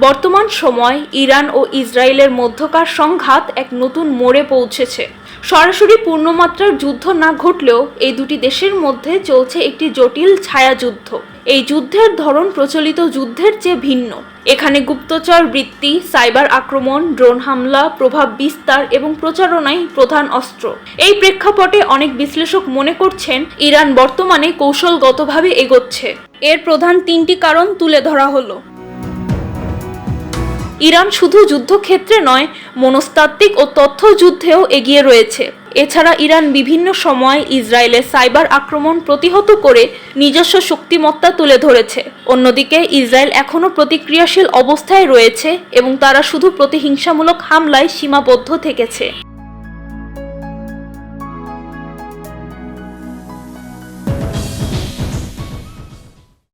বর্তমান সময় ইরান ও ইসরায়েলের মধ্যকার সংঘাত এক নতুন মোড়ে পৌঁছেছে। সরাসরি পূর্ণমাত্রার যুদ্ধ না ঘটলেও এই দুটি দেশের মধ্যে চলছে একটি জটিল ছায়াযুদ্ধ। এই যুদ্ধের ধরন প্রচলিত যুদ্ধের চেয়ে ভিন্ন। এখানে গুপ্তচর বৃত্তি, সাইবার আক্রমণ, ড্রোন হামলা, প্রভাব বিস্তার এবং প্রচারণাই প্রধান অস্ত্র। এই প্রেক্ষাপটে অনেক বিশ্লেষক মনে করছেন ইরান বর্তমানে কৌশলগতভাবে এগোচ্ছে। এর প্রধান তিনটি কারণ তুলে ধরা হলো। ইরান শুধু যুদ্ধক্ষেত্রে নয়, মনস্তাত্ত্বিক ও তথ্য যুদ্ধেও এগিয়ে রয়েছে। এছাড়া ইরান বিভিন্ন সময় ইসরায়েলের সাইবার আক্রমণ প্রতিহত করে নিজস্ব শক্তিমত্তা তুলে ধরেছে। অন্যদিকে ইসরায়েল এখনও প্রতিক্রিয়াশীল অবস্থায় রয়েছে এবং তারা শুধু প্রতিহিংসামূলক হামলায় সীমাবদ্ধ থেকেছে।